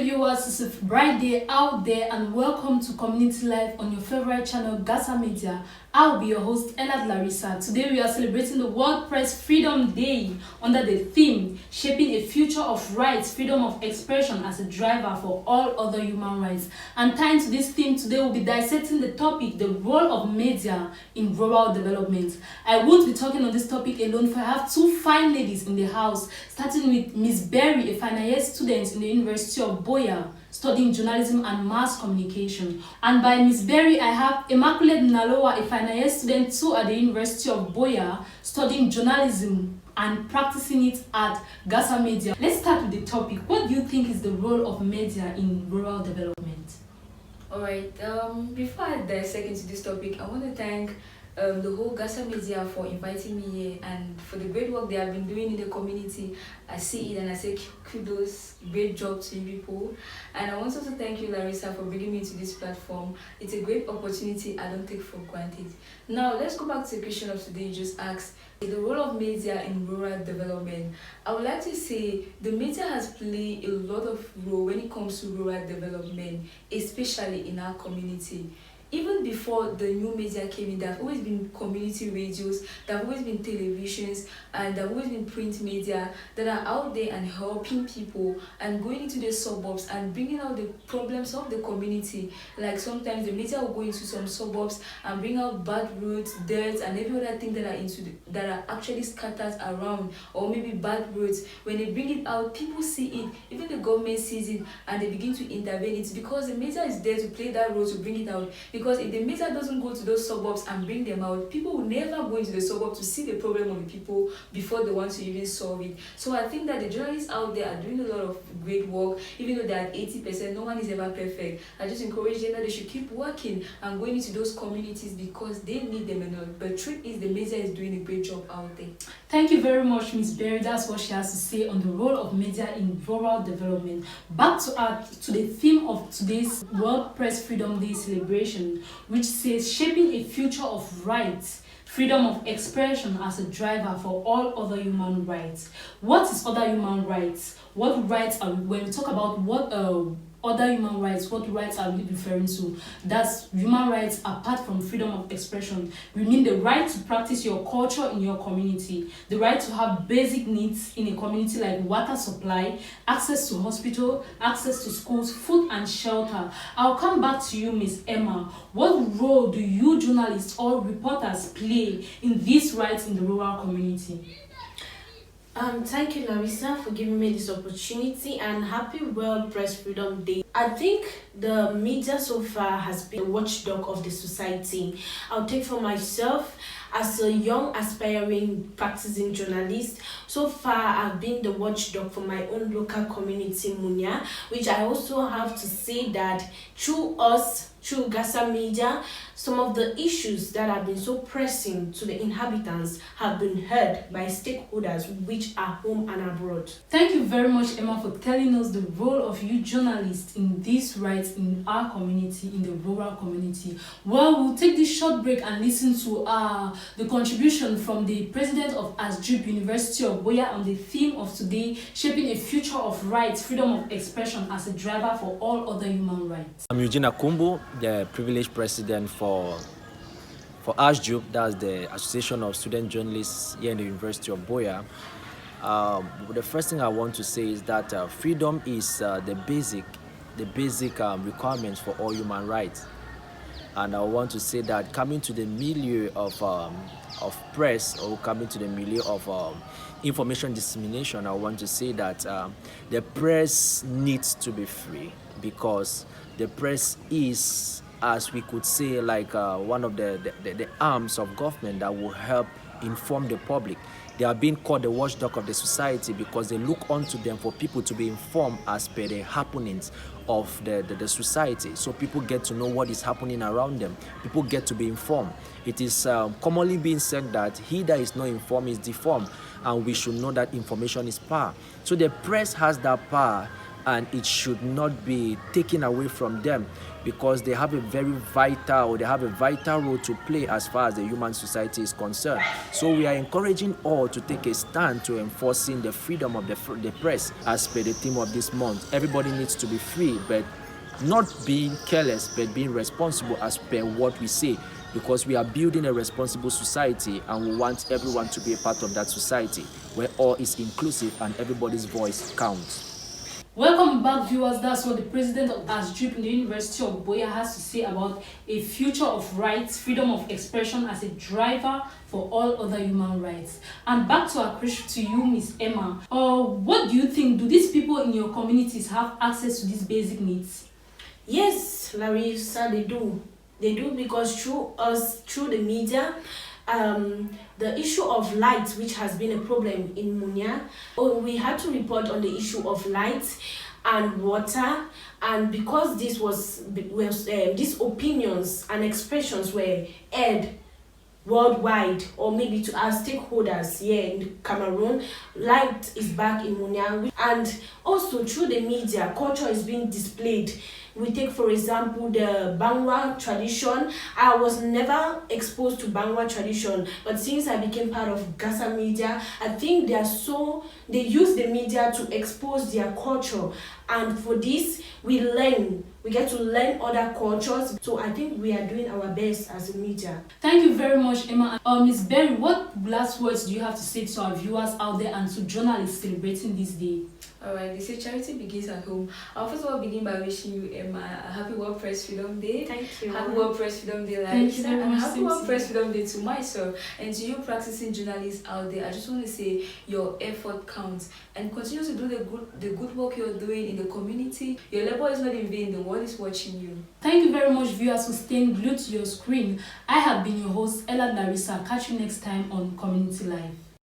viewers, it's a bright day out there and welcome to Community Life on your favorite channel, Gasa Media. I'll be your host, Elad Larissa. Today we are celebrating the World Press Freedom Day under the theme, Shaping a Future of Rights, Freedom of Expression as a Driver for All Other Human Rights. And tying to this theme, today we'll be dissecting the topic, the role of media in rural development. I won't be talking on this topic alone, for I have two fine ladies in the house, starting with Miss Berry, a final year student in the University of Boya, studying journalism and mass communication. And by Miss Berry, I have Immaculate Naloa, a final year student too at the University of Boya, studying journalism and practicing it at Gasa Media. Let's start with the topic. What do you think is the role of media in rural development? Alright, before I dissect into this topic, I want to thank the whole Gasa Media for inviting me here and for the great work they have been doing in the community. I see it and I say kudos, great job to you people. And I want also to thank you, Larissa, for bringing me to this platform. It's a great opportunity I don't take for granted. Now, let's go back to the question of today you just asked. The role of media in rural development. I would like to say the media has played a lot of role when it comes to rural development, especially in our community. Even before the new media came in, there have always been community radios, there have always been televisions, and there have always been print media that are out there and helping people and going into the suburbs and bringing out the problems of the community. Like sometimes the media will go into some suburbs and bring out bad roads, dirt, and every other thing that are that are actually scattered around, or maybe bad roads. When they bring it out, people see it, even the government sees it, and they begin to intervene. It's because the media is there to play that role to bring it out. Because if the media doesn't go to those suburbs and bring them out, people will never go into the suburb to see the problem of the people before they want to even solve it. So I think that the journalists out there are doing a lot of great work, even though they're at 80%, no one is ever perfect. I just encourage them that they should keep working and going into those communities because they need them enough. But truth is, the media is doing a great job out there. Thank you very much, Miss Berry. That's what she has to say on the role of media in rural development. Back to the theme of today's World Press Freedom Day celebration, which says shaping a future of rights, freedom of expression as a driver for all other human rights. What is other human rights? What rights are we, when we talk about what other human rights, what rights are we referring to? That's human rights apart from freedom of expression. We mean the right to practice your culture in your community, the right to have basic needs in a community like water supply, access to hospital, access to schools, food and shelter. I'll come back to you, Miss Emma. What role do you journalists or reporters play in these rights in the rural community? Thank you, Larissa, for giving me this opportunity, and happy World Press Freedom Day. I think the media so far has been a watchdog of the society. I'll take for myself as a young aspiring practicing journalist. So far, I've been the watchdog for my own local community, Munya, which I also have to say that through us, through Gasa Media, some of the issues that have been so pressing to the inhabitants have been heard by stakeholders which are home and abroad. Thank you very much, Emma, for telling us the role of you journalists in these rights in our community, in the rural community. Well, we'll take this short break and listen to the contribution from the president of ASJUB, University of Boya, on the theme of today, shaping a future of rights, freedom of expression as a driver for all other human rights. I'm Eugene Akumbu, the privileged president for ASJUB, that's the Association of Student Journalists here in the University of Boya. The first thing I want to say is that freedom is the basic requirements for all human rights. And I want to say that coming to the milieu of press, or coming to the milieu of information dissemination, I want to say that the press needs to be free, because the press is, as we could say, like one of the arms of government that will help inform the public. They are being called the watchdog of the society because they look onto them for people to be informed as per the happenings of the society. So people get to know what is happening around them. People get to be informed. It is commonly being said that he that is not informed is deformed, and we should know that information is power. So the press has that power and it should not be taken away from them, because they have a vital role to play as far as the human society is concerned. So we are encouraging all to take a stand to enforcing the freedom of the press as per the theme of this month. Everybody needs to be free, but not being careless, but being responsible as per what we say, because we are building a responsible society and we want everyone to be a part of that society where all is inclusive and everybody's voice counts. Welcome back, viewers. That's what the president of ASJUP in the University of Buea has to say about a future of rights, freedom of expression as a driver for all other human rights. And back to our question to you, Miss Emma. What do you think? Do these people in your communities have access to these basic needs? Yes, Larissa, they do. They do, because through the media, the issue of light, which has been a problem in Munya, we had to report on the issue of light and water, and because these opinions and expressions were aired worldwide, or maybe to our stakeholders here in Cameroon, light is back in Munya, and also through the media, culture is being displayed. We take, for example, the Bangwa tradition. I was never exposed to Bangwa tradition, but since I became part of Gasa Media, I think they use the media to expose their culture, and for this we get to learn other cultures. So I think we are doing our best as a media. Thank you very much, Emma. Miss Berry, what last words do you have to say to our viewers out there and to journalists celebrating this day? Alright, they say charity begins at home. I'll first of all begin by wishing you, Emma, a happy World Press Freedom Day. Thank you. Happy World Press Freedom Day, Larissa, and happy World Press Freedom Day to myself. And to you practicing journalists out there, I just want to say your effort counts, and continue to do the good work you're doing in the community. Your labor is not in vain. The world is watching you. Thank you very much, viewers, for staying glued to your screen. I have been your host, Ella Larissa. Catch you next time on Community Live.